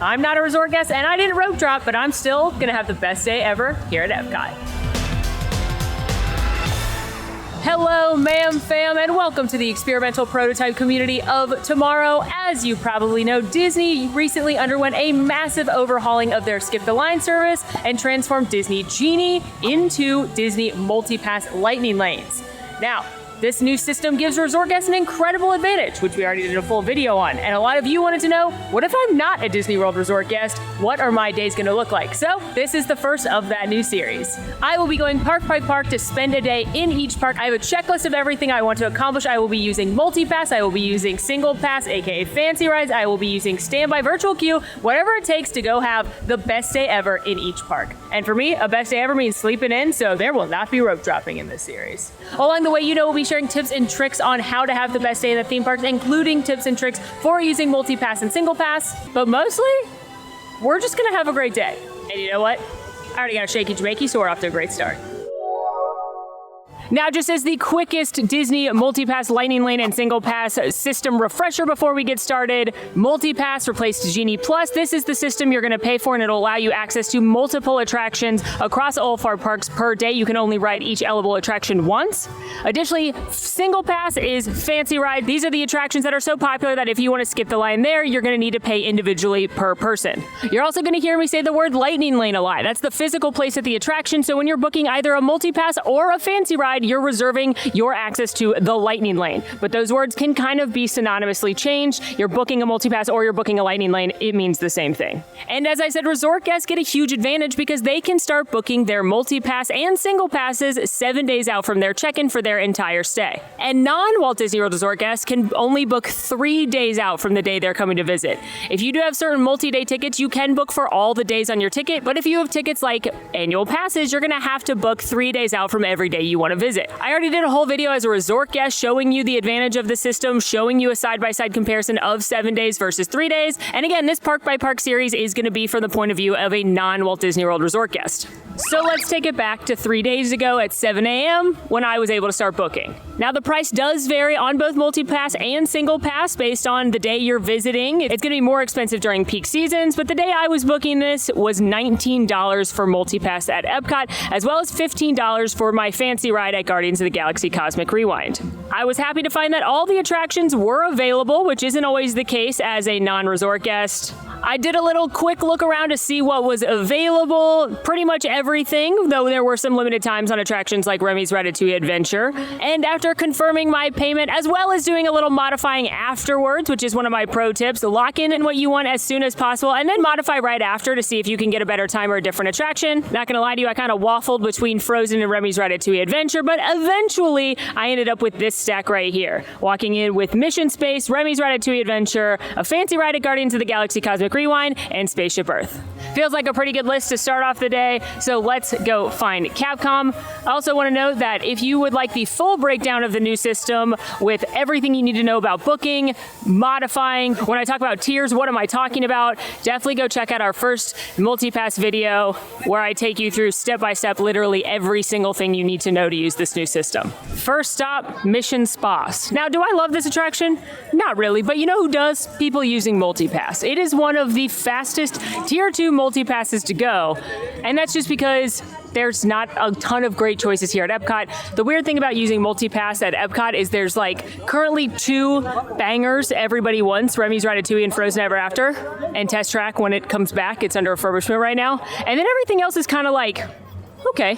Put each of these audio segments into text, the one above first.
I'm not a resort guest and I didn't rope drop, but I'm still gonna have the best day ever here at EPCOT. Hello, ma'am, fam, and welcome to the experimental prototype community of tomorrow. As you probably know, Disney recently underwent a massive overhauling of their Skip the Line service and transformed Disney Genie into Disney Multipass Lightning Lanes. Now, this new system gives resort guests an incredible advantage, which we already did a full video on. And a lot of you wanted to know, what if I'm not a Disney World resort guest? What are my days gonna look like? So this is the first of that new series. I will be going park by park to spend a day in each park. I have a checklist of everything I want to accomplish. I will be using Multipass, I will be using Single Pass, aka Fancy Rides, I will be using Standby Virtual Queue, whatever it takes to go have the best day ever in each park. And for me, a best day ever means sleeping in, so there will not be rope dropping in this series. Along the way, we'll be sharing tips and tricks on how to have the best day in the theme parks, including tips and tricks for using Multipass and Single Pass. But mostly, we're just gonna have a great day. And you know what? I already got a shaky Jamaica, so we're off to a great start. Now, just as the quickest Disney Multipass Lightning Lane and Single Pass system refresher before we get started, Multipass replaced Genie Plus. This is the system you're going to pay for, and it'll allow you access to multiple attractions across all of our parks per day. You can only ride each eligible attraction once. Additionally, Single Pass is Fancy Ride. These are the attractions that are so popular that if you want to skip the line there, you're going to need to pay individually per person. You're also going to hear me say the word Lightning Lane a lot. That's the physical place at the attraction, so when you're booking either a Multipass or a Fancy Ride, you're reserving your access to the Lightning Lane. But those words can kind of be synonymously changed. You're booking a Multipass or you're booking a Lightning Lane, it means the same thing. And as I said, resort guests get a huge advantage because they can start booking their Multipass and Single Passes 7 days out from their check-in for their entire stay. And non-Walt Disney World resort guests can only book 3 days out from the day they're coming to visit. If you do have certain multi-day tickets, you can book for all the days on your ticket, but if you have tickets like annual passes, you're gonna have to book 3 days out from every day you wanna visit. I already did a whole video as a resort guest showing you the advantage of the system, showing you a side-by-side comparison of 7 days versus 3 days. And again, this park by park series is gonna be from the point of view of a non-Walt Disney World resort guest. So let's take it back to 3 days ago at 7 a.m. when I was able to start booking. Now the price does vary on both Multipass and Single Pass based on the day you're visiting. It's gonna be more expensive during peak seasons, but the day I was booking this was $19 for Multipass at EPCOT, as well as $15 for my Fancy Ride at Guardians of the Galaxy Cosmic Rewind. I was happy to find that all the attractions were available, which isn't always the case as a non-resort guest. I did a little quick look around to see what was available, pretty much everything, though there were some limited times on attractions like Remy's Ratatouille Adventure. And after confirming my payment, as well as doing a little modifying afterwards, which is one of my pro tips, lock in what you want as soon as possible and then modify right after to see if you can get a better time or a different attraction. Not gonna lie to you, I kind of waffled between Frozen and Remy's Ratatouille Adventure, but eventually I ended up with this stack right here. Walking in with Mission Space, Remy's Ratatouille Adventure, a Fancy Ride at Guardians of the Galaxy Cosmic Rewind, and Spaceship Earth. Feels like a pretty good list to start off the day, so let's go find Capcom. I also want to note that if you would like the full breakdown of the new system with everything you need to know about booking, modifying, when I talk about tiers, what am I talking about, definitely go check out our first Multipass video where I take you through step by step literally every single thing you need to know to use this new system. First stop, Mission Space. Now, do I love this attraction? Not really, but you know who does? People using Multipass. It is one of the fastest Tier 2 Multipasses to go, and that's just because there's not a ton of great choices here at EPCOT. The weird thing about using Multipass at EPCOT is there's like currently 2 bangers everybody wants, Remy's Ratatouille and Frozen Ever After, and Test Track when it comes back. It's under refurbishment right now. And then everything else is kind of like, okay.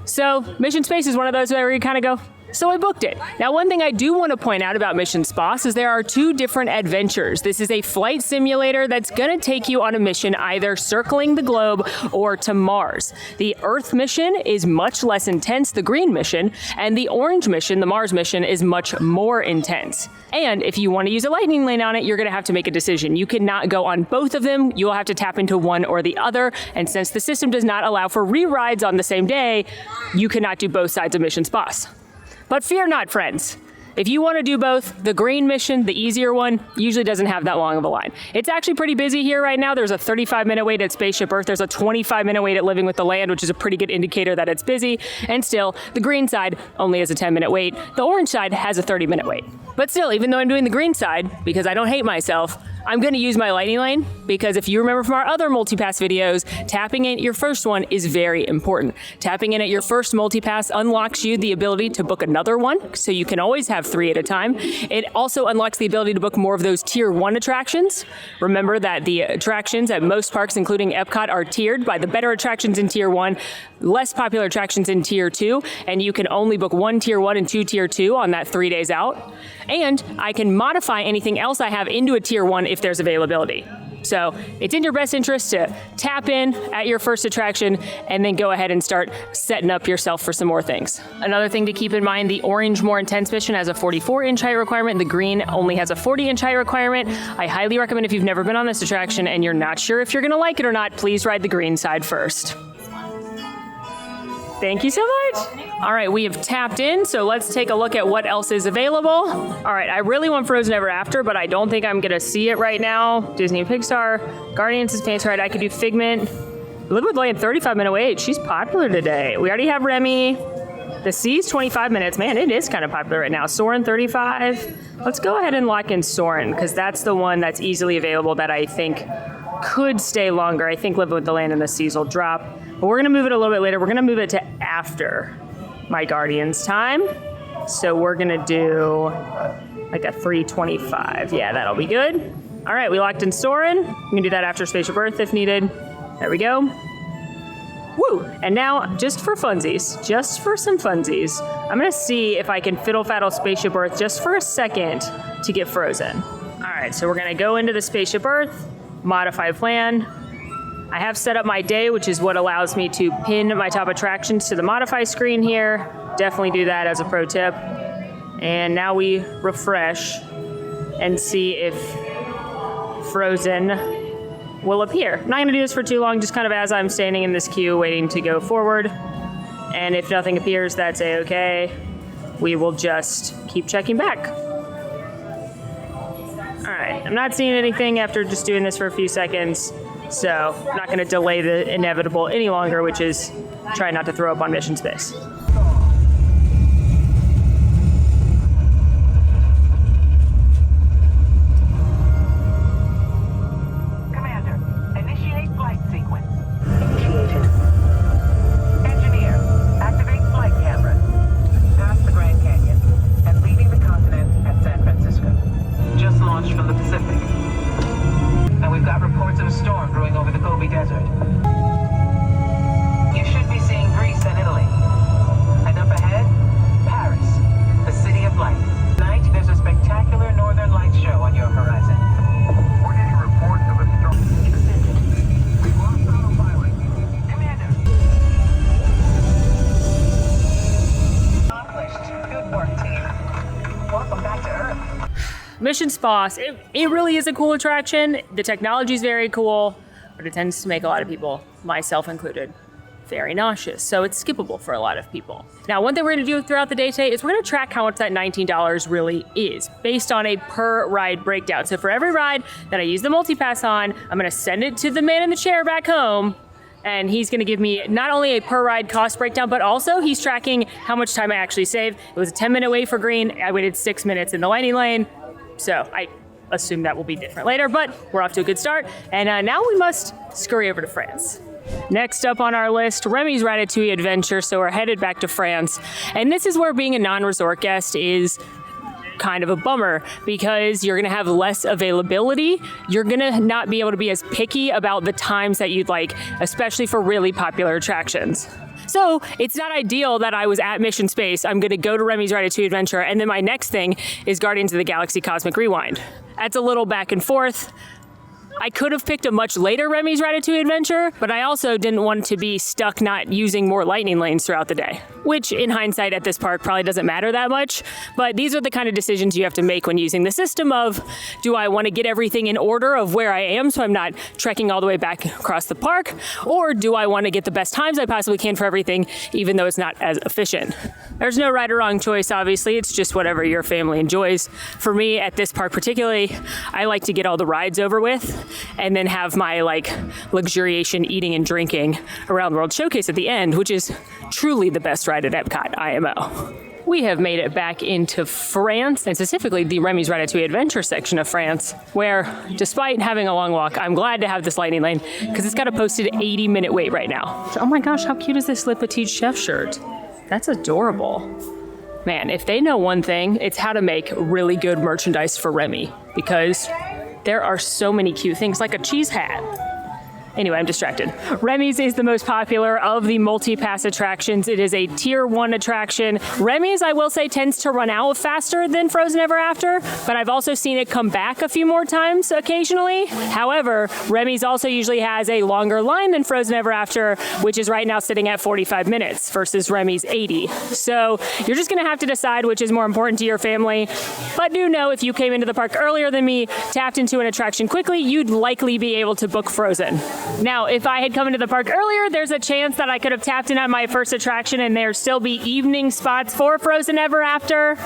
So Mission Space is one of those where you kind of go, so I booked it. Now, one thing I do want to point out about Mission Space is there are 2 different adventures. This is a flight simulator that's going to take you on a mission either circling the globe or to Mars. The Earth mission is much less intense, the green mission, and the orange mission, the Mars mission, is much more intense. And if you want to use a lightning lane on it, you're going to have to make a decision. You cannot go on both of them. You'll have to tap into one or the other. And since the system does not allow for re-rides on the same day, you cannot do both sides of Mission Space. But fear not, friends. If you want to do both, the green mission, the easier one, usually doesn't have that long of a line. It's actually pretty busy here right now. There's a 35-minute wait at Spaceship Earth. There's a 25-minute wait at Living with the Land, which is a pretty good indicator that it's busy. And still, the green side only has a 10-minute wait. The orange side has a 30-minute wait. But still, even though I'm doing the green side, because I don't hate myself, I'm going to use my lightning lane because if you remember from our other Multipass videos, tapping in at your first one is very important. Tapping in at your first Multipass unlocks you the ability to book another one, so you can always have 3 at a time. It also unlocks the ability to book more of those tier 1 attractions. Remember that the attractions at most parks, including Epcot, are tiered by the better attractions in tier 1, less popular attractions in tier 2, and you can only book 1 tier 1 and 2 tier 2 on that 3 days out. And I can modify anything else I have into a tier 1 if there's availability. So it's in your best interest to tap in at your first attraction and then go ahead and start setting up yourself for some more things. Another thing to keep in mind, the orange More Intense mission has a 44-inch height requirement. The green only has a 40-inch height requirement. I highly recommend if you've never been on this attraction and you're not sure if you're going to like it or not, please ride the green side first. Thank you so much. All right, we have tapped in, so let's take a look at what else is available. All right, I really want Frozen Ever After, but I don't think I'm gonna see it right now. Disney and Pixar, Guardians is Fancy Ride. I could do Figment. Elizabeth Lane, 35-minute wait. She's popular today. We already have Remy. The Sea's 25 minutes. Man, it is kind of popular right now. Soarin, 35. Let's go ahead and lock in Soarin, because that's the one that's easily available that I think could stay longer. I think Live with the Land and the Seas will drop. But we're gonna move it a little bit later. We're gonna move it to after my Guardians time. So we're gonna do like a 3:25. Yeah, that'll be good. All right, we locked in Soarin. We can do that after Spaceship Earth if needed. There we go. Woo! And now, just for funsies, just for some funsies, I'm gonna see if I can fiddle faddle Spaceship Earth just for a second to get Frozen. All right, so we're gonna go into the Spaceship Earth, modify plan. I have set up my day, which is what allows me to pin my top attractions to the modify screen here. Definitely do that as a pro tip. And now we refresh and see if Frozen will appear. I'm not gonna do this for too long, just kind of as I'm standing in this queue waiting to go forward. And if nothing appears, that's a-okay. We will just keep checking back. All right, I'm not seeing anything after just doing this for a few seconds. So I'm not going to delay the inevitable any longer, which is try not to throw up on mission space. Commander, initiate flight sequence. Initiated. Engineer, activate flight cameras. Past the Grand Canyon and leaving the continent at San Francisco. Just launched from the Pacific. And we've got reports of a storm brewing over the Gobi Desert. You should be seeing Greece and Italy. And up ahead, Paris, the city of light. Tonight, there's a spectacular northern light show on your horizon. We're getting reports of a storm. Extended. We've lost autopilot. Commander. Accomplished. Good work, team. Welcome back to Earth. Mission Spas, it really is a cool attraction. The technology is very cool, but it tends to make a lot of people, myself included, very nauseous. So it's skippable for a lot of people. Now, one thing we're gonna do throughout the day today is we're gonna track how much that $19 really is based on a per ride breakdown. So for every ride that I use the Multipass on, I'm gonna send it to the man in the chair back home, and he's gonna give me not only a per ride cost breakdown, but also he's tracking how much time I actually saved. It was a 10-minute wait for green. I waited 6 minutes in the lightning lane. So I assume that will be different later, but we're off to a good start. And now we must scurry over to France. Next up on our list, Remy's Ratatouille adventure. So we're headed back to France. And this is where being a non-resort guest is kind of a bummer because you're gonna have less availability. You're gonna not be able to be as picky about the times that you'd like, especially for really popular attractions. So it's not ideal that I was at Mission Space. I'm gonna go to Remy's Ratatouille Adventure, and then my next thing is Guardians of the Galaxy Cosmic Rewind. That's a little back and forth. I could have picked a much later Remy's Ratatouille Adventure, but I also didn't want to be stuck not using more lightning lanes throughout the day, which in hindsight at this park probably doesn't matter that much. But these are the kind of decisions you have to make when using the system of, do I want to get everything in order of where I am so I'm not trekking all the way back across the park, or do I want to get the best times I possibly can for everything, even though it's not as efficient? There's no right or wrong choice, obviously. It's just whatever your family enjoys. For me, at this park particularly, I like to get all the rides over with and then have my luxuriation eating and drinking around the World Showcase at the end, which is truly the best ride at Epcot, IMO. we have made it back into France, and specifically the Remy's Ratatouille Adventure section of France, where despite having a long walk, I'm glad to have this lightning lane because it's got a posted 80-minute wait right now. Oh my gosh, how cute is this Le Petit Chef shirt? That's adorable. Man, if they know one thing, it's how to make really good merchandise for Remy, because there are so many cute things, like a cheese hat. Anyway, I'm distracted. Remy's is the most popular of the Multipass attractions. It is a tier 1 attraction. Remy's, I will say, tends to run out faster than Frozen Ever After, but I've also seen it come back a few more times occasionally. However, Remy's also usually has a longer line than Frozen Ever After, which is right now sitting at 45 minutes versus Remy's 80. So you're just gonna have to decide which is more important to your family. But do know if you came into the park earlier than me, tapped into an attraction quickly, you'd likely be able to book Frozen. Now, if I had come into the park earlier, there's a chance that I could have tapped in on my first attraction and there still be evening spots for Frozen Ever After,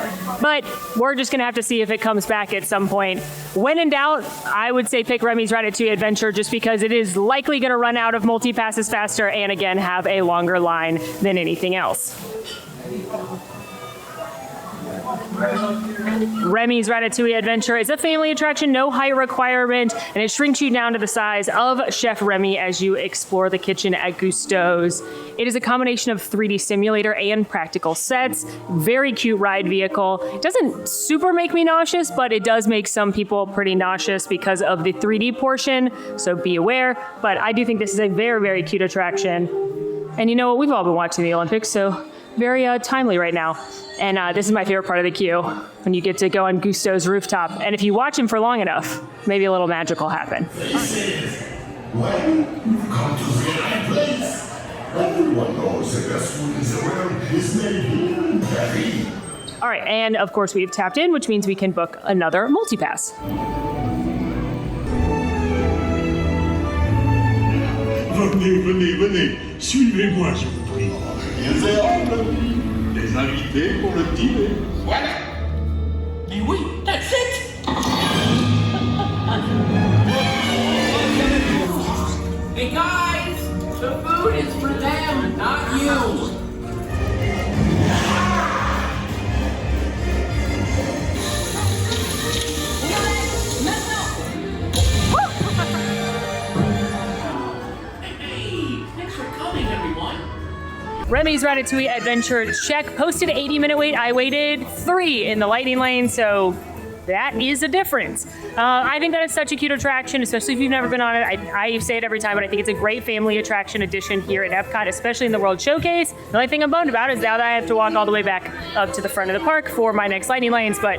but we're just gonna have to see if it comes back at some point. When in doubt, I would say pick Remy's Ratatouille Adventure just because it is likely gonna run out of multi-passes faster and again have a longer line than anything else. Remy's Ratatouille Adventure is a family attraction, no height requirement, and it shrinks you down to the size of Chef Remy as you explore the kitchen at Gusteau's. It is a combination of 3D simulator and practical sets. Very cute ride vehicle. It doesn't super make me nauseous, but it does make some people pretty nauseous because of the 3D portion, so be aware. But I do think this is a very, very cute attraction. And you know what? We've all been watching the Olympics, so very timely right now. And this is my favorite part of the queue, when you get to go on Gusteau's rooftop. And if you watch him for long enough, maybe a little magic will happen. Well, you've come to the right place. Everyone knows the best food in the world is made here in Paris. All right, and of course we've tapped in, which means we can book another multipass. Venez, suivez-moi, je vous prie. Les invités pour le dîner. Voilà. Mais oui, that's it. Hey guys, the food is for them, not you. Remy's Ratatouille Adventure check. Posted 80-minute wait. I waited 3 in the lightning lane, so that is a difference. I think that it's such a cute attraction, especially if you've never been on it. I say it every time, but I think it's a great family attraction addition here at EPCOT, especially in the World Showcase. The only thing I'm bummed about is now that I have to walk all the way back up to the front of the park for my next lightning lanes, but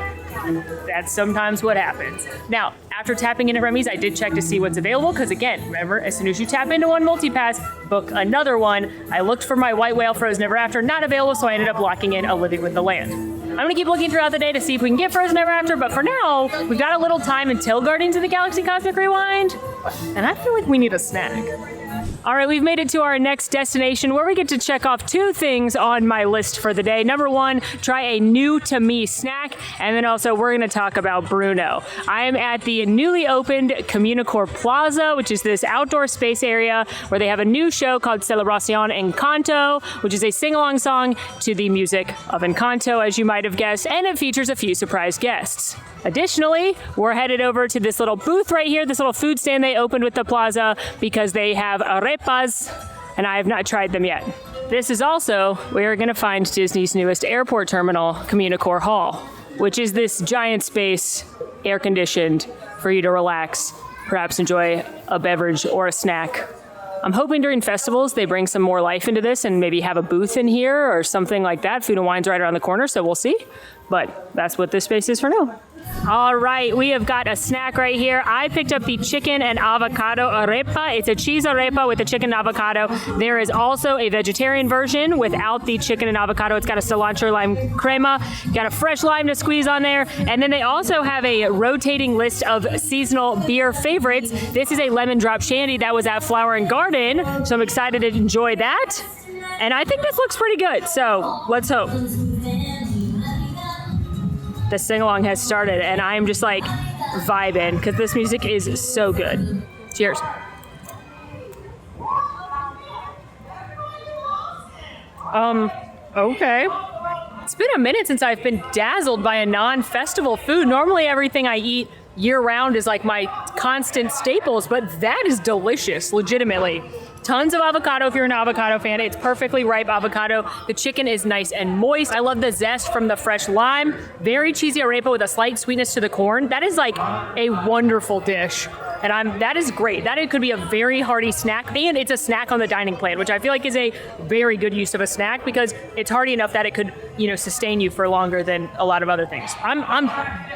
that's sometimes what happens. Now, after tapping into Remy's, I did check to see what's available, because again, remember, as soon as you tap into one multipass, book another one. I looked for my White Whale Frozen Ever After, not available, so I ended up locking in a Living with the Land. I'm gonna keep looking throughout the day to see if we can get Frozen Ever After, but for now, we've got a little time until Guardians of the Galaxy Cosmic Rewind, and I feel like we need a snack. All right, we've made it to our next destination where we get to check off 2 things on my list for the day. Number 1, try a new to me snack. And then also we're gonna talk about Bruno. I am at the newly opened Communicore Plaza, which is this outdoor space area where they have a new show called Celebration Encanto, which is a sing-along song to the music of Encanto, as you might have guessed, and it features a few surprise guests. Additionally, we're headed over to this little booth right here, this little food stand they opened with the plaza, because they have arepas, and I have not tried them yet. This is also where you're gonna find Disney's newest airport terminal, Communicore Hall, which is this giant space, air-conditioned, for you to relax, perhaps enjoy a beverage or a snack. I'm hoping during festivals they bring some more life into this and maybe have a booth in here or something like that. Food and Wine's right around the corner, so we'll see. But that's what this space is for now. All right, we have got a snack right here. I picked up the chicken and avocado arepa. It's a cheese arepa with the chicken and avocado. There is also a vegetarian version without the chicken and avocado. It's got a cilantro lime crema, got a fresh lime to squeeze on there. And then they also have a rotating list of seasonal beer favorites. This is a lemon drop shandy that was at Flower and Garden, so I'm excited to enjoy that. And I think this looks pretty good, so let's hope. The sing-along has started, and I'm just like vibing because this music is so good. Cheers. Okay. It's been a minute since I've been dazzled by a non-festival food. Normally everything I eat year-round is like my constant staples, but that is delicious, legitimately. Tons of avocado if you're an avocado fan. It's perfectly ripe avocado. The chicken is nice and moist. I love the zest from the fresh lime. Very cheesy arepa with a slight sweetness to the corn. That is like a wonderful dish. And that is great. That could be a very hearty snack, and it's a snack on the dining plan, which I feel like is a very good use of a snack because it's hearty enough that it could, sustain you for longer than a lot of other things. I'm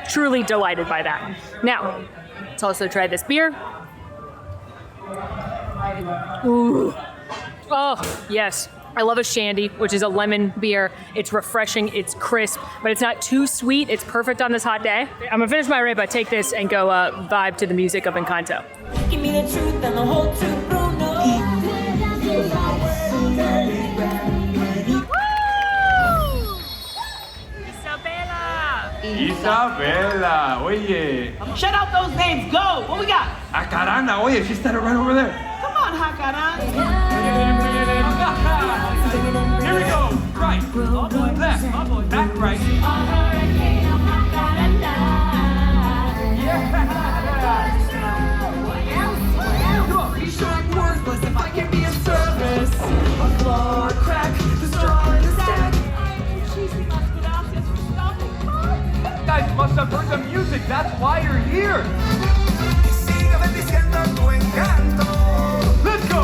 truly delighted by that. Now, let's also try this beer. Ooh. Oh, yes. I love a shandy, which is a lemon beer. It's refreshing, it's crisp, but it's not too sweet. It's perfect on this hot day. I'm gonna finish my arepa, take this, and go vibe to the music of Encanto. Give me the truth and the whole truth, Bruno. Isabella, oye. Shut out those names. Go. What we got? Acarana, oye, she's standing right over there. Come on, Hakaran. Here we go. Right. Left. Back right. Be sure I'm worthless if I can be of service. A flaw or crack, the straw in the stack. You guys must have heard the music. That's why you're here. Let's go.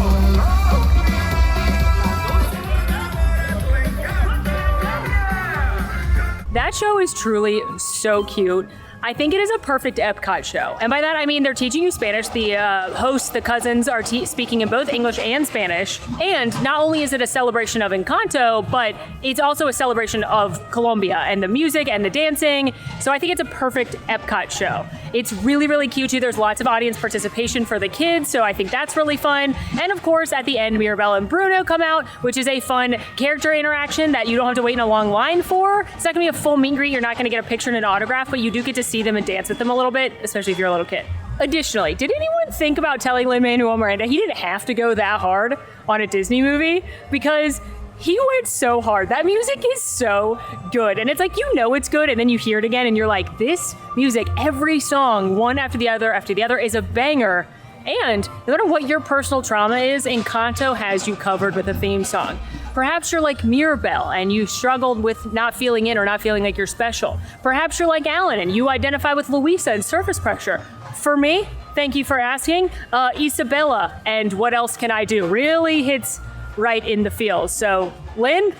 That show is truly so cute. I think it is a perfect EPCOT show. And by that, I mean they're teaching you Spanish. The hosts, the cousins, are speaking in both English and Spanish. And not only is it a celebration of Encanto, but it's also a celebration of Colombia and the music and the dancing. So I think it's a perfect EPCOT show. It's really, really cute too. There's lots of audience participation for the kids, so I think that's really fun. And of course, at the end, Mirabelle and Bruno come out, which is a fun character interaction that you don't have to wait in a long line for. It's not gonna be a full meet and greet. You're not gonna get a picture and an autograph, but you do get to see them and dance with them a little bit, especially if you're a little kid. Additionally, did anyone think about telling Lin-Manuel Miranda he didn't have to go that hard on a Disney movie? Because he went so hard. That music is so good. And it's like, it's good, and then you hear it again and you're like, this music, every song, one after the other is a banger. And no matter what your personal trauma is, Encanto has you covered with a theme song. Perhaps you're like Mirabelle and you struggled with not feeling in or not feeling like you're special. Perhaps you're like Alan and you identify with Luisa and surface pressure. For me, thank you for asking, Isabella and What Else Can I Do really hits right in the feels. So, Lynn,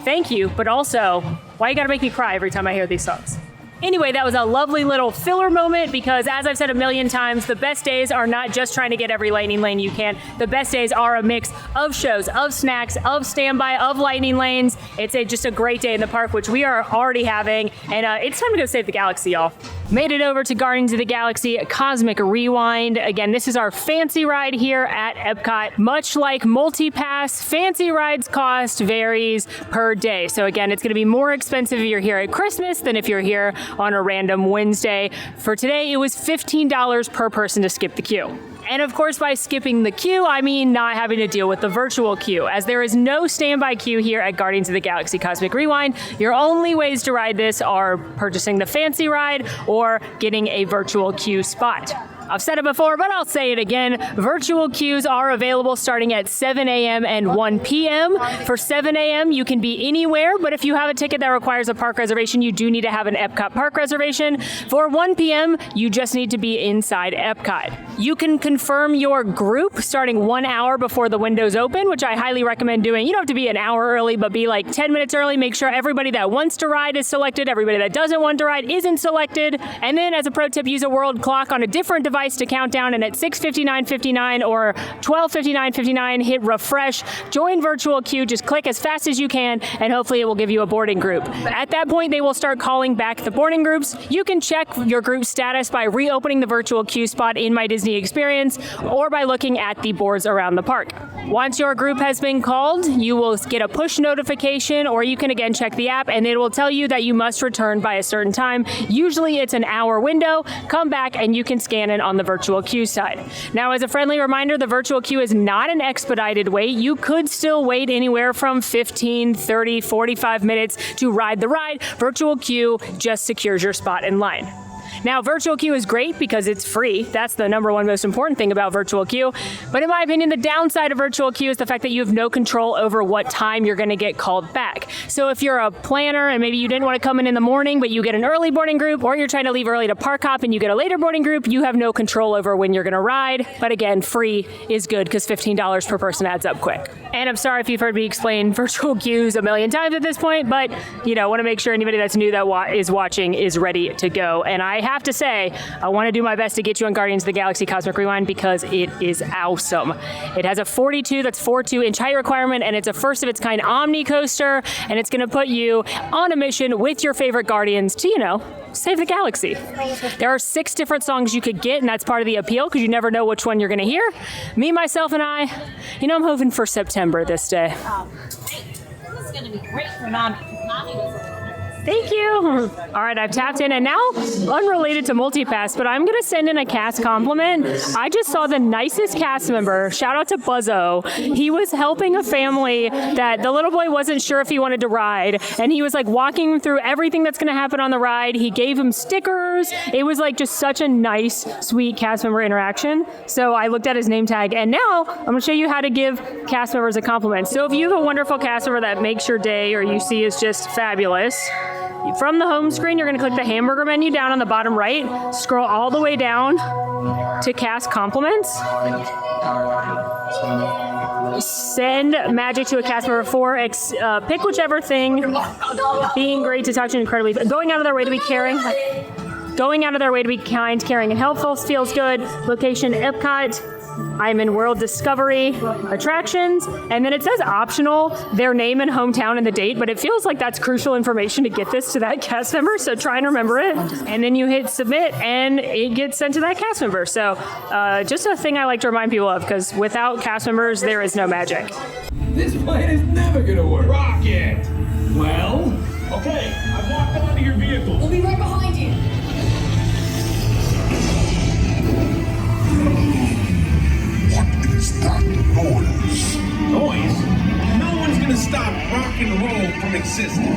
thank you, but also, why you gotta make me cry every time I hear these songs? Anyway, that was a lovely little filler moment because, as I've said a million times, the best days are not just trying to get every lightning lane you can. The best days are a mix of shows, of snacks, of standby, of lightning lanes. It's just a great day in the park, which we are already having. And it's time to go save the galaxy, y'all. Made it over to Guardians of the Galaxy Cosmic Rewind. Again, this is our fancy ride here at Epcot. Much like Multipass, fancy rides cost varies per day. So again, it's going to be more expensive if you're here at Christmas than if you're here on a random Wednesday. For today, it was $15 per person to skip the queue. And of course, by skipping the queue, I mean not having to deal with the virtual queue, as there is no standby queue here at Guardians of the Galaxy Cosmic Rewind. Your only ways to ride this are purchasing the fancy ride or getting a virtual queue spot. I've said it before, but I'll say it again. Virtual queues are available starting at 7 a.m. and 1 p.m. For 7 a.m., you can be anywhere, but if you have a ticket that requires a park reservation, you do need to have an Epcot park reservation. For 1 p.m., you just need to be inside Epcot. You can confirm your group starting 1 hour before the windows open, which I highly recommend doing. You don't have to be an hour early, but be like 10 minutes early. Make sure everybody that wants to ride is selected. Everybody that doesn't want to ride isn't selected. And then as a pro tip, use a world clock on a different device to count down, and at 6:59:59 or 12:59:59, hit refresh, join virtual queue, just click as fast as you can, and hopefully it will give you a boarding group. At that point, they will start calling back the boarding groups. You can check your group status by reopening the virtual queue spot in My Disney Disney experience, or by looking at the boards around the park. Once your group has been called, you will get a push notification, or you can again check the app and it will tell you that you must return by a certain time. Usually it's an hour window. Come back and you can scan it on the virtual queue side. Now, as a friendly reminder, the virtual queue is not an expedited wait. You could still wait anywhere from 15, 30, 45 minutes to ride the ride. Virtual queue just secures your spot in line. Now, virtual queue is great because it's free. That's the number one most important thing about virtual queue. But in my opinion, the downside of virtual queue is the fact that you have no control over what time you're going to get called back. So if you're a planner and maybe you didn't want to come in the morning, but you get an early boarding group, or you're trying to leave early to park hop and you get a later boarding group, you have no control over when you're going to ride. But again, free is good because $15 per person adds up quick. And I'm sorry if you've heard me explain virtual queues a million times at this point, but want to make sure anybody that's new that is watching is ready to go. And I have to say, I want to do my best to get you on Guardians of the Galaxy Cosmic Rewind because it is awesome. It has a 42, that's 4.2 inch height requirement, and it's a first of its kind Omni coaster, and it's going to put you on a mission with your favorite Guardians to, save the galaxy. There are 6 different songs you could get, and that's part of the appeal because you never know which one you're going to hear. Me, myself, and I, I'm hoping for September this day. This is going to be great for Nami because Nami was Thank you. All right, I've tapped in, and now, unrelated to Multipass, but I'm going to send in a cast compliment. I just saw the nicest cast member. Shout out to Buzzo. He was helping a family that the little boy wasn't sure if he wanted to ride, and he was like walking through everything that's going to happen on the ride. He gave him stickers. It was like just such a nice, sweet cast member interaction. So I looked at his name tag, and now I'm going to show you how to give cast members a compliment. So if you have a wonderful cast member that makes your day or you see is just fabulous, from the home screen, you're going to click the hamburger menu down on the bottom right, scroll all the way down to cast compliments, send magic to a cast member 4, pick whichever thing, being great to talk to, incredibly, going out of their way to be caring, going out of their way to be kind, caring, and helpful feels good, location EPCOT, I'm in World Discovery, attractions, and then it says optional, their name and hometown and the date, but it feels like that's crucial information to get this to that cast member, so try and remember it. And then you hit submit, and it gets sent to that cast member. So just a thing I like to remind people of, because without cast members, there is no magic. This plan is never gonna work. Rocket! Well, okay, I've walked onto your vehicle. We'll be right behind you. What is that noise? Noise? No one's gonna stop rock and roll from existing.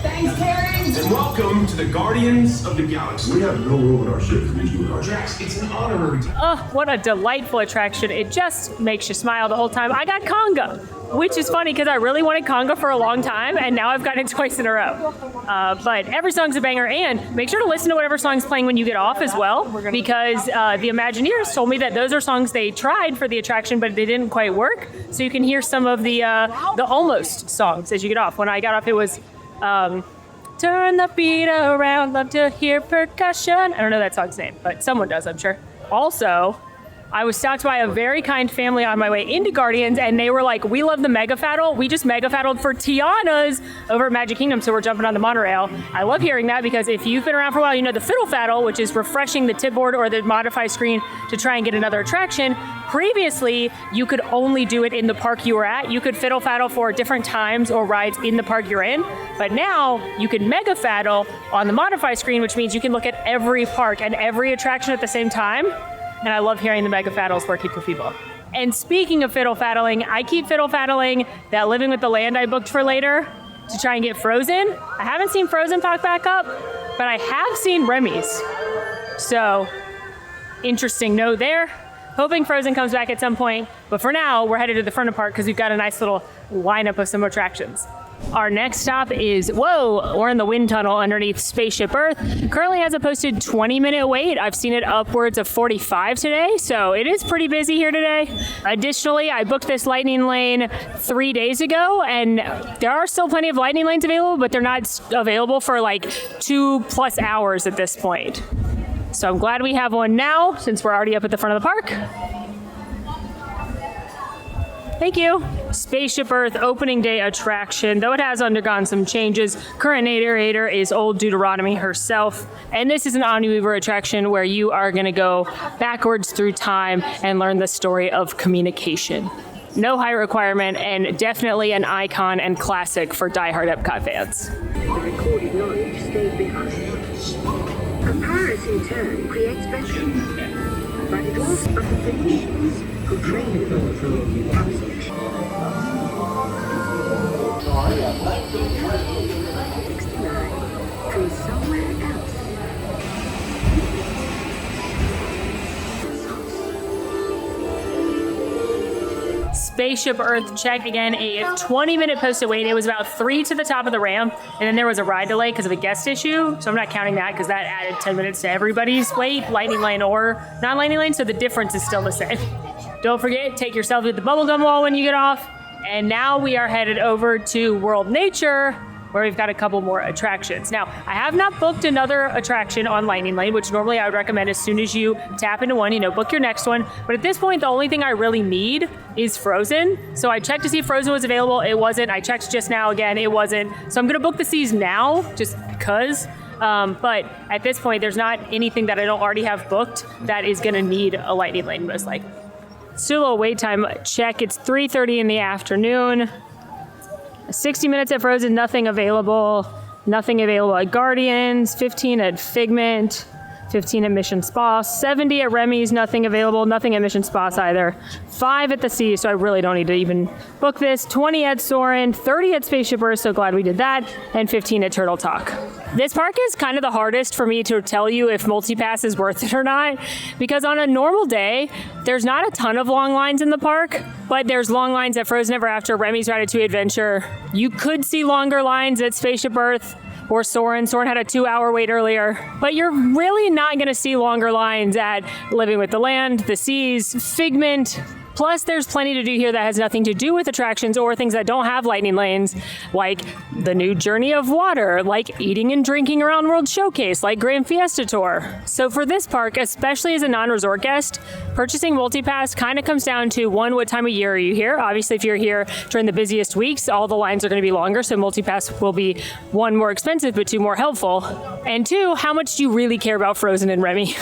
Thanks, Terrence. And welcome to the Guardians of the Galaxy. We have no room in our ship for these new contracts. Drax, it's an honor. Oh, what a delightful attraction. It just makes you smile the whole time. I got Conga, which is funny because I really wanted Conga for a long time, and now I've gotten it twice in a row. But every song's a banger, and make sure to listen to whatever song's playing when you get off as well, because the Imagineers told me that those are songs they tried for the attraction, but they didn't quite work. So you can hear some of the almost songs as you get off. When I got off, it was turn the beat around, love to hear percussion. I don't know that song's name, but someone does, I'm sure. Also, I was stopped by a very kind family on my way into Guardians, and they were like, we love the Mega Faddle. We just Mega Faddled for Tiana's over at Magic Kingdom, so we're jumping on the monorail. I love hearing that because if you've been around for a while, you know the Fiddle Faddle, which is refreshing the tipboard or the modify screen to try and get another attraction. Previously, you could only do it in the park you were at. You could Fiddle Faddle for different times or rides in the park you're in, but now you can Mega Faddle on the modify screen, which means you can look at every park and every attraction at the same time. And I love hearing the Mega Faddles working for people. And speaking of fiddle faddling, I keep fiddle faddling that Living with the Land I booked for later to try and get Frozen. I haven't seen Frozen pop back up, but I have seen Remy's. So, interesting note there. Hoping Frozen comes back at some point, but for now, we're headed to the front of the park because we've got a nice little lineup of some attractions. Our next stop is, we're in the wind tunnel underneath Spaceship Earth. Currently has a posted 20-minute wait. I've seen it upwards of 45 today, so it is pretty busy here today. Additionally, I booked this lightning lane 3 days ago, and there are still plenty of lightning lanes available, but they're not available for like 2+ hours at this point. So I'm glad we have one now since we're already up at the front of the park. Thank you. Spaceship Earth opening day attraction, though it has undergone some changes. Current narrator is old Deuteronomy herself. And this is an Omnimover attraction where you are going to go backwards through time and learn the story of communication. No height requirement, and definitely an icon and classic for diehard Epcot fans. The recorded knowledge stayed behind. Comparison in turn creates pressure. But it also unfinishes who train it all through absorption. 69 from somewhere else. Spaceship Earth check again, a 20-minute posted wait. It was about 3 to the top of the ramp, and then there was a ride delay because of a guest issue. So I'm not counting that because that added 10 minutes to everybody's wait, lightning lane or non-lightning lane. So the difference is still the same. Don't forget, take your selfie at the bubblegum wall when you get off. And now we are headed over to World Nature, where we've got a couple more attractions. Now, I have not booked another attraction on Lightning Lane, which normally I would recommend as soon as you tap into one, book your next one. But at this point, the only thing I really need is Frozen. So I checked to see if Frozen was available. It wasn't. I checked just now again. It wasn't. So I'm gonna book the seas now, just because. But at this point, there's not anything that I don't already have booked that is gonna need a Lightning Lane, most likely. Still a wait time check. It's 3:30 in the afternoon. 60 minutes at Frozen, nothing available. Nothing available at Guardians, 15 at Figment, 15 at Mission Spa, 70 at Remy's, nothing available, nothing at Mission Spa either. 5 at the Sea, so I really don't need to even book this. 20 at Soarin, 30 at Spaceship Earth, so glad we did that, and 15 at Turtle Talk. This park is kind of the hardest for me to tell you if Multipass is worth it or not, because on a normal day, there's not a ton of long lines in the park, but there's long lines at Frozen Ever After, Remy's Ratatouille Adventure. You could see longer lines at Spaceship Earth or Soarin. Soarin had a 2-hour wait earlier, but you're really not going to see longer lines at Living with the Land, the Seas, Figment. Plus, there's plenty to do here that has nothing to do with attractions or things that don't have lightning lanes, like the new Journey of Water, like eating and drinking around World Showcase, like Grand Fiesta Tour. So for this park, especially as a non-resort guest, purchasing Multipass kind of comes down to, 1, what time of year are you here? Obviously, if you're here during the busiest weeks, all the lines are going to be longer, so Multipass will be, 1, more expensive, but 2, more helpful. And 2, how much do you really care about Frozen and Remy?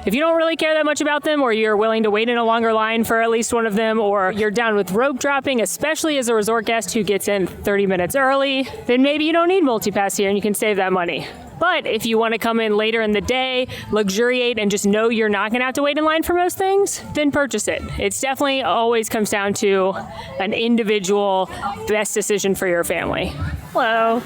If you don't really care that much about them, or you're willing to wait in a longer line for at least one of them, or you're down with rope dropping, especially as a resort guest who gets in 30 minutes early, then maybe you don't need Multipass here and you can save that money. But if you want to come in later in the day, luxuriate, and just know you're not going to have to wait in line for most things, then purchase it. It's definitely always comes down to an individual best decision for your family. Hello.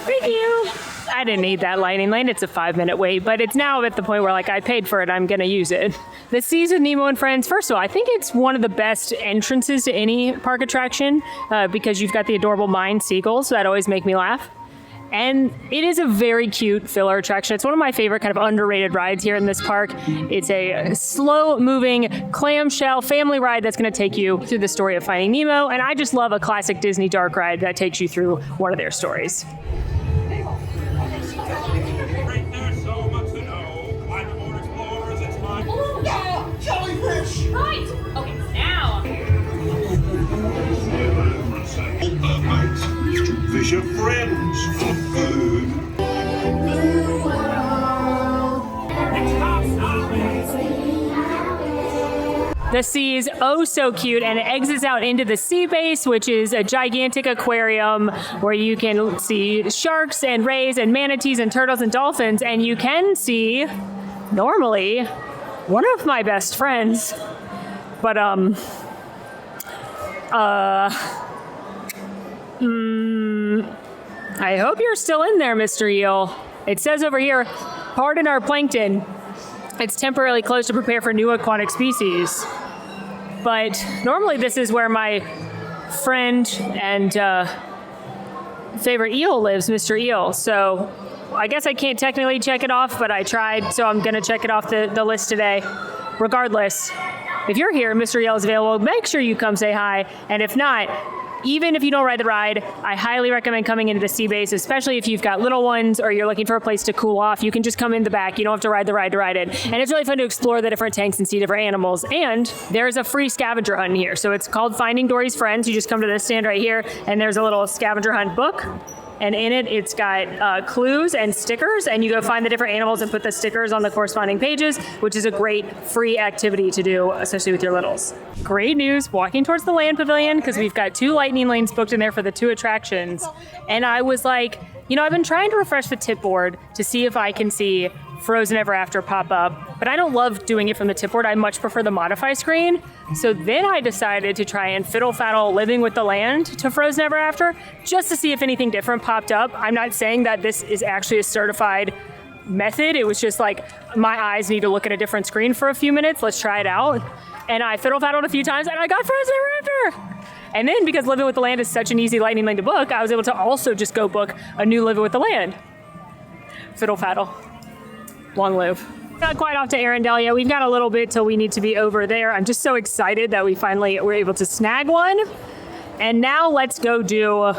Thank you. I didn't need that lightning lane. It's a 5-minute wait, but it's now at the point where, I paid for it, I'm going to use it. The Seas with Nemo and Friends, first of all, I think it's one of the best entrances to any park attraction because you've got the adorable Mine seagulls, so that always make me laugh. And it is a very cute filler attraction. It's one of my favorite kind of underrated rides here in this park. It's a slow-moving clamshell family ride that's going to take you through the story of Finding Nemo, and I just love a classic Disney dark ride that takes you through one of their stories. Jellyfish! Right. Okay, now. Fish are friends for food. The sea is oh so cute, and it exits out into the sea base, which is a gigantic aquarium where you can see sharks and rays and manatees and turtles and dolphins, and you can see, normally, one of my best friends, but I hope you're still in there, Mr. Eel. It says over here, pardon our plankton. It's temporarily closed to prepare for new aquatic species. But normally this is where my friend and favorite eel lives, Mr. Eel. So I guess I can't technically check it off, but I tried, so I'm going to check it off the list today. Regardless, if you're here, Mr. Eel is available. Make sure you come say hi. And if not, even if you don't ride the ride, I highly recommend coming into the sea base, especially if you've got little ones or you're looking for a place to cool off. You can just come in the back. You don't have to ride the ride to ride it. And it's really fun to explore the different tanks and see different animals. And there's a free scavenger hunt here. So it's called Finding Dory's Friends. You just come to this stand right here, and there's a little scavenger hunt book. And in it, it's got clues and stickers, and you go find the different animals and put the stickers on the corresponding pages, which is a great free activity to do, especially with your littles. Great news, walking towards the land pavilion, because we've got 2 lightning lanes booked in there for the 2 attractions. And I was like, you know, I've been trying to refresh the tip board to see if I can see Frozen Ever After pop up, but I don't love doing it from the tip board. I much prefer the modify screen. So then I decided to try and fiddle faddle Living with the Land to Frozen Ever After just to see if anything different popped up. I'm not saying that this is actually a certified method. It was just like, my eyes need to look at a different screen for a few minutes. Let's try it out. And I fiddle faddled a few times and I got Frozen Ever After. And then because Living with the Land is such an easy lightning lane to book, I was able to also just go book a new Living with the Land. Fiddle faddle. Long live. Not quite off to Arendelle yet. We've got a little bit till we need to be over there. I'm just so excited that we finally were able to snag one. And now let's go do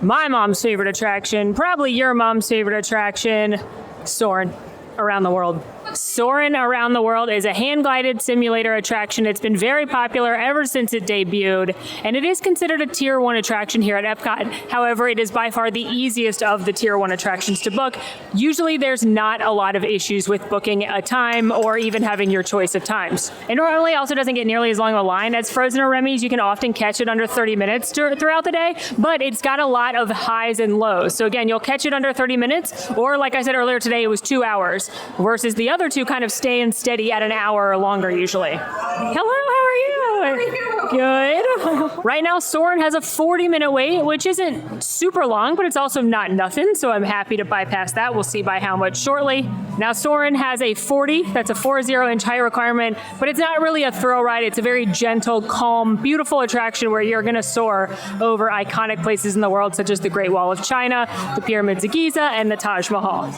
my mom's favorite attraction, probably your mom's favorite attraction, Soarin' Around the World. Soarin' Around the World is a hand-glided simulator attraction. It's been very popular ever since it debuted, and it is considered a Tier 1 attraction here at Epcot. However, it is by far the easiest of the Tier 1 attractions to book. Usually there's not a lot of issues with booking a time or even having your choice of times. It normally also doesn't get nearly as long a line as Frozen or Remy's. You can often catch it under 30 minutes throughout the day, but it's got a lot of highs and lows. So again, you'll catch it under 30 minutes, or like I said earlier today, it was 2 hours, versus the other 2 kind of staying steady at an hour or longer usually. Hello, how are you? Good. Right now, Soarin' has a 40-minute wait, which isn't super long, but it's also not nothing, so I'm happy to bypass that. We'll see by how much shortly. Now, Soarin' has a 40, that's a 40-inch height requirement, but it's not really a thrill ride. It's a very gentle, calm, beautiful attraction where you're gonna soar over iconic places in the world, such as the Great Wall of China, the Pyramids of Giza, and the Taj Mahal.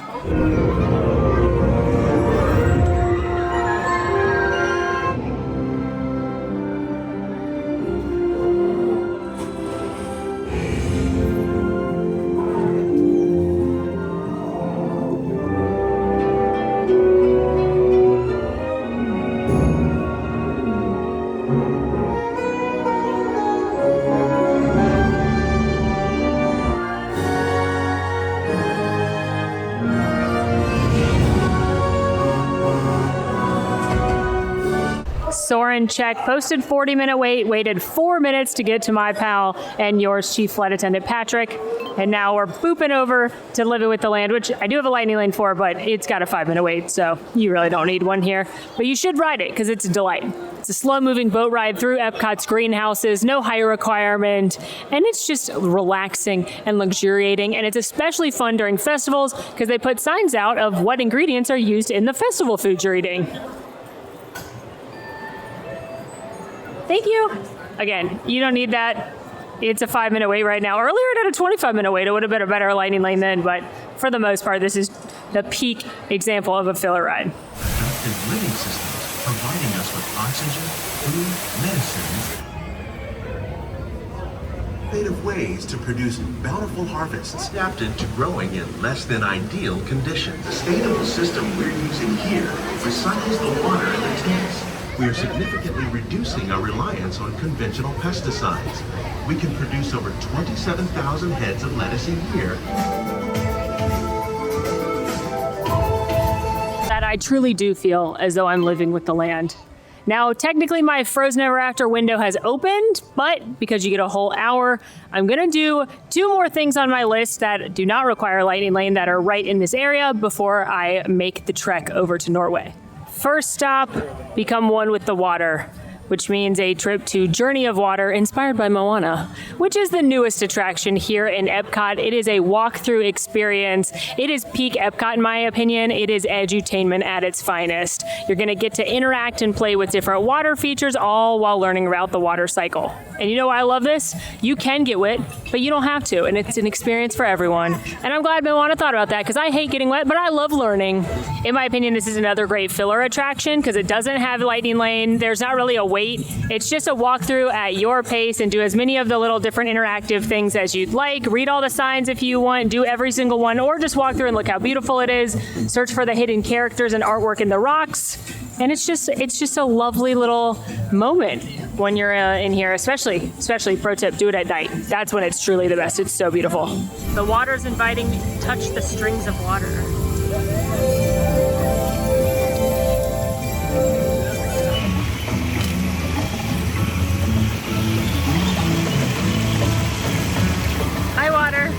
Soarin' check, posted 40-minute wait, waited 4 minutes to get to my pal and yours, Chief Flight Attendant Patrick. And now we're booping over to Living with the Land, which I do have a lightning lane for, but it's got a 5-minute wait, so you really don't need one here. But you should ride it because it's a delight. It's a slow-moving boat ride through Epcot's greenhouses, no height requirement, and it's just relaxing and luxuriating. And it's especially fun during festivals because they put signs out of what ingredients are used in the festival foods you're eating. Thank you. Again, you don't need that. It's a 5-minute wait right now. Earlier it had a 25-minute wait. It would have been a better lightning lane then, but for the most part, this is the peak example of a filler ride. Adaptive living systems, providing us with oxygen, food, medicines, innovative ways to produce bountiful harvests adapted to growing in less than ideal conditions. The sustainable system we're using here recycles the water in the tanks. We are significantly reducing our reliance on conventional pesticides. We can produce over 27,000 heads of lettuce a year. That I truly do feel as though I'm living with the land. Now, technically my Frozen Ever After window has opened, but because you get a whole hour, I'm gonna do 2 more things on my list that do not require lightning lane that are right in this area before I make the trek over to Norway. First stop, become one with the water, which means a trip to Journey of Water inspired by Moana, which is the newest attraction here in Epcot. It is a walkthrough experience. It is peak Epcot in my opinion. It is edutainment at its finest. You're gonna get to interact and play with different water features all while learning about the water cycle. And you know why I love this? You can get wet, but you don't have to, and it's an experience for everyone. And I'm glad Moana thought about that, because I hate getting wet, but I love learning. In my opinion, this is another great filler attraction, because it doesn't have a lightning lane. There's not really a wait. It's just a walkthrough at your pace, and do as many of the little different interactive things as you'd like. Read all the signs if you want, do every single one, or just walk through and look how beautiful it is. Search for the hidden characters and artwork in the rocks. And it's just a lovely little moment when you're in here, especially pro tip, do it at night. That's when it's truly the best. It's so beautiful. The water's inviting me to touch the strings of water. Hi, water.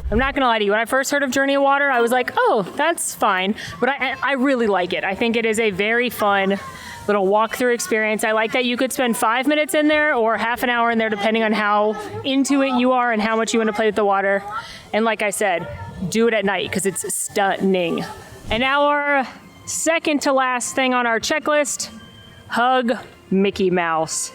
I'm not gonna lie to you, when I first heard of Journey of Water, I was like, oh, that's fine. But I really like it. I think it is a very fun little walkthrough experience. I like that you could spend 5 minutes in there or half an hour in there, depending on how into it you are and how much you want to play with the water. And like I said, do it at night because it's stunning. And now our second to last thing on our checklist, hug Mickey Mouse.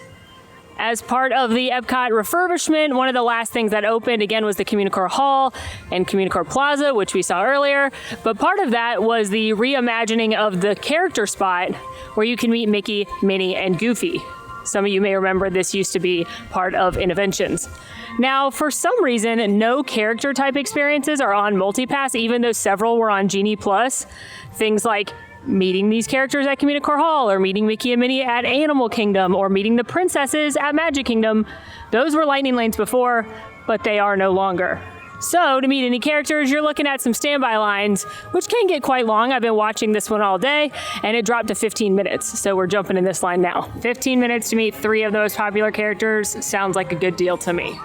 As part of the EPCOT refurbishment, one of the last things that opened, again, was the Communicore Hall and Communicore Plaza, which we saw earlier. But part of that was the reimagining of the character spot where you can meet Mickey, Minnie, and Goofy. Some of you may remember this used to be part of Innoventions. Now, for some reason, no character type experiences are on Multipass, even though several were on Genie Plus. Things like meeting these characters at Communicore Hall, or meeting Mickey and Minnie at Animal Kingdom, or meeting the princesses at Magic Kingdom. Those were lightning lanes before, but they are no longer. So to meet any characters, you're looking at some standby lines, which can get quite long. I've been watching this one all day, and it dropped to 15 minutes. So we're jumping in this line now. 15 minutes to meet 3 of the most popular characters sounds like a good deal to me.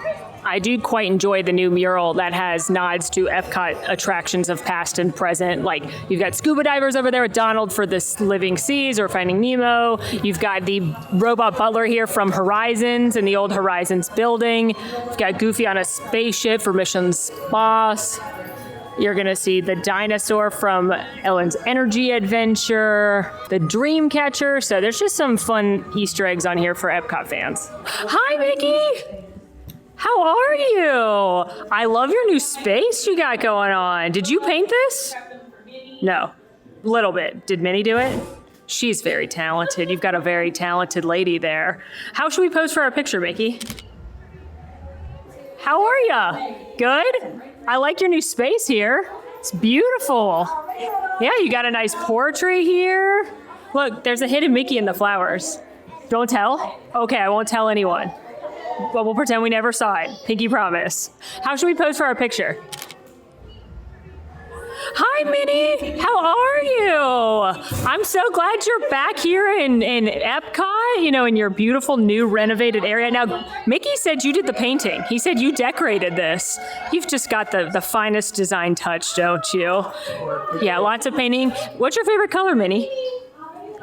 I do quite enjoy the new mural that has nods to EPCOT attractions of past and present. Like, you've got scuba divers over there with Donald for the Living Seas or Finding Nemo. You've got the robot butler here from Horizons in the old Horizons building. You've got Goofy on a spaceship for Mission's Boss. You're gonna see the dinosaur from Ellen's Energy Adventure, the Dreamcatcher. So there's just some fun Easter eggs on here for EPCOT fans. Hi, Mickey! How are you? I love your new space you got going on. Did you paint this? No, little bit. Did Minnie do it? She's very talented. You've got a very talented lady there. How should we pose for our picture, Mickey? How are ya? Good? I like your new space here. It's beautiful. Yeah, you got a nice portrait here. Look, there's a hidden Mickey in the flowers. Don't tell? Okay, I won't tell anyone. But we'll pretend we never saw it. Pinky promise. How should we pose for our picture? Hi, Minnie. How are you? I'm so glad you're back here in EPCOT, in your beautiful new renovated area. Now, Mickey said you did the painting. He said you decorated this. You've just got the finest design touch, don't you? Yeah, lots of painting. What's your favorite color, Minnie?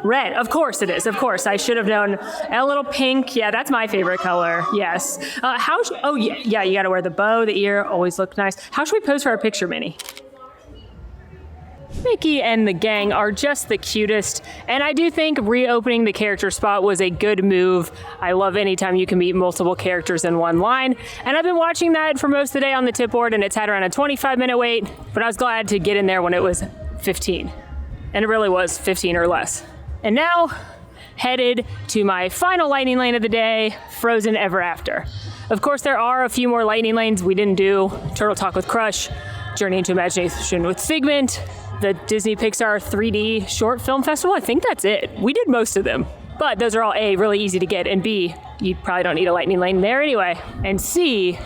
Red, of course it is. Of course, I should have known. A little pink, yeah, that's my favorite color. Yes. Yeah, you got to wear the bow, the ear, always look nice. How should we pose for our picture, Minnie? Mickey and the gang are just the cutest, and I do think reopening the character spot was a good move. I love anytime you can meet multiple characters in one line, and I've been watching that for most of the day on the tip board, and it's had around a 25-minute wait, but I was glad to get in there when it was 15, and it really was 15 or less. And now, headed to my final lightning lane of the day, Frozen Ever After. Of course, there are a few more lightning lanes we didn't do. Turtle Talk with Crush, Journey into Imagination with Figment, the Disney Pixar 3D Short Film Festival. I think that's it. We did most of them. But those are all A, really easy to get, and B, you probably don't need a lightning lane there anyway. And C,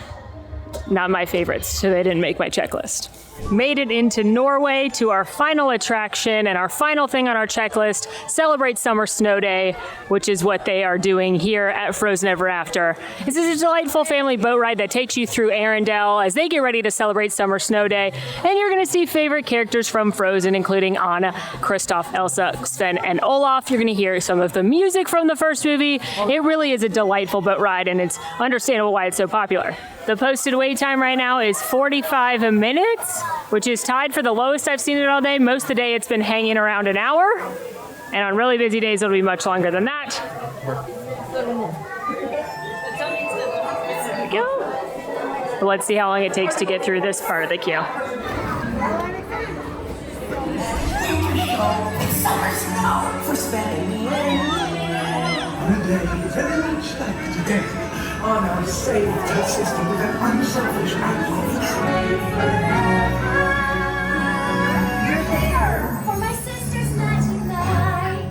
not my favorites, so they didn't make my checklist. Made it into Norway to our final attraction and our final thing on our checklist, Celebrate Summer Snow Day, which is what they are doing here at Frozen Ever After. This is a delightful family boat ride that takes you through Arendelle as they get ready to celebrate Summer Snow Day, and you're going to see favorite characters from Frozen, including Anna, Kristoff, Elsa, Sven, and Olaf. You're going to hear some of the music from the first movie. It really is a delightful boat ride, and it's understandable why it's so popular. The posted wait time right now is 45 minutes, which is tied for the lowest I've seen it all day. Most of the day it's been hanging around an hour, and on really busy days it'll be much longer than that. There we go. But let's see how long it takes to get through this part of the queue. Summer snow for spending on a day very much like today. On our safe system with an unselfish You're there for my sister's magic night.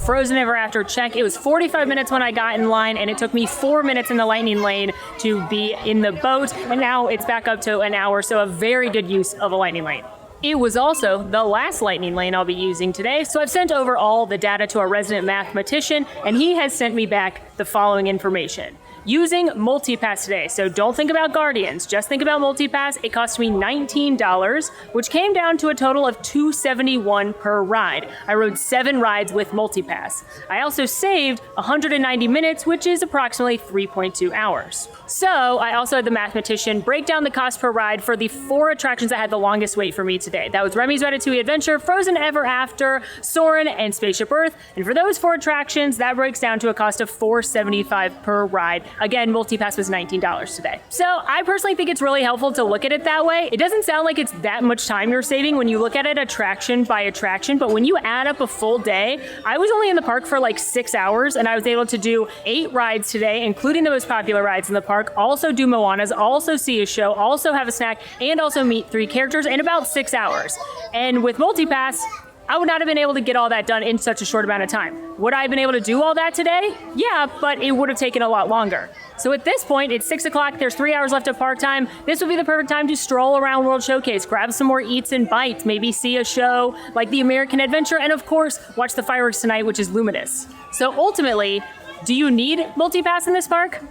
Frozen Ever After check. It was 45 minutes when I got in line, and it took me 4 minutes in the lightning lane to be in the boat, and now it's back up to an hour, so a very good use of a lightning lane. It was also the last lightning lane I'll be using today, so I've sent over all the data to our resident mathematician, and he has sent me back the following information. Using Multipass today, so don't think about Guardians, just think about Multipass. It cost me $19, which came down to a total of $271 per ride. I rode 7 rides with Multipass. I also saved 190 minutes, which is approximately 3.2 hours. So I also had the mathematician break down the cost per ride for the 4 attractions that had the longest wait for me today. That was Remy's Ratatouille Adventure, Frozen Ever After, Soarin, and Spaceship Earth. And for those 4 attractions, that breaks down to a cost of $475 per ride. Again, Multipass was $19 today. So I personally think it's really helpful to look at it that way. It doesn't sound like it's that much time you're saving when you look at it attraction by attraction, but when you add up a full day, I was only in the park for like 6 hours, and I was able to do 8 rides today, including the most popular rides in the park, also do Moanas, also see a show, also have a snack, and also meet 3 characters in about 6 hours. And with Multipass, I would not have been able to get all that done in such a short amount of time. Would I have been able to do all that today? Yeah, but it would have taken a lot longer. So at this point, it's 6 o'clock, there's 3 hours left of park time. This would be the perfect time to stroll around World Showcase, grab some more eats and bites, maybe see a show like the American Adventure, and of course, watch the fireworks tonight, which is luminous. So ultimately, do you need Multipass in this park?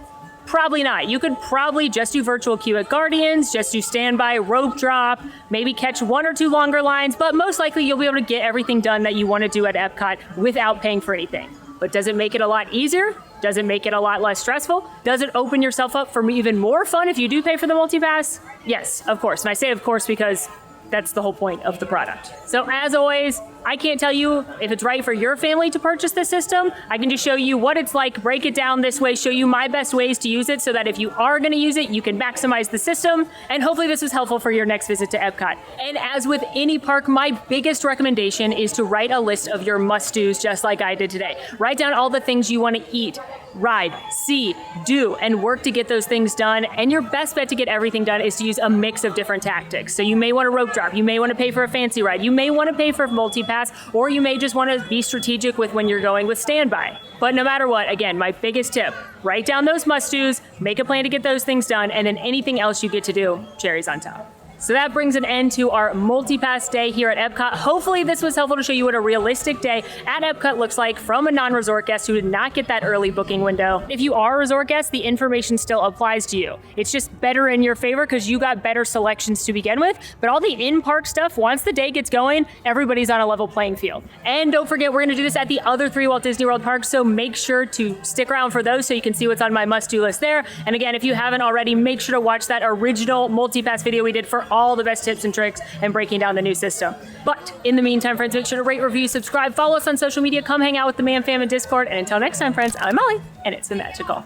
Probably not. You could probably just do virtual queue at Guardians, just do standby, rope drop, maybe catch 1 or 2 longer lines, but most likely you'll be able to get everything done that you want to do at EPCOT without paying for anything. But does it make it a lot easier? Does it make it a lot less stressful? Does it open yourself up for even more fun if you do pay for the Multipass? Yes, of course. And I say of course because that's the whole point of the product. So as always, I can't tell you if it's right for your family to purchase this system. I can just show you what it's like, break it down this way, show you my best ways to use it so that if you are gonna use it, you can maximize the system. And hopefully this was helpful for your next visit to EPCOT. And as with any park, my biggest recommendation is to write a list of your must-dos just like I did today. Write down all the things you wanna eat, ride, see, do, and work to get those things done. And your best bet to get everything done is to use a mix of different tactics. So you may want to rope drop, you may want to pay for a fancy ride, you may want to pay for Multipass, or you may just want to be strategic with when you're going with standby. But no matter what, again, my biggest tip, write down those must-dos, make a plan to get those things done, and then anything else you get to do, cherries on top. So that brings an end to our Multipass day here at EPCOT. Hopefully this was helpful to show you what a realistic day at EPCOT looks like from a non-resort guest who did not get that early booking window. If you are a resort guest, the information still applies to you. It's just better in your favor because you got better selections to begin with, but all the in-park stuff, once the day gets going, everybody's on a level playing field. And don't forget, we're gonna do this at the other 3 Walt Disney World parks, so make sure to stick around for those so you can see what's on my must-do list there. And again, if you haven't already, make sure to watch that original Multipass video we did for all the best tips and tricks and breaking down the new system. But in the meantime, friends, make sure to rate, review, subscribe, follow us on social media, come hang out with the Man Fam in Discord, and until next time, friends, I'm Molly, and it's been magical.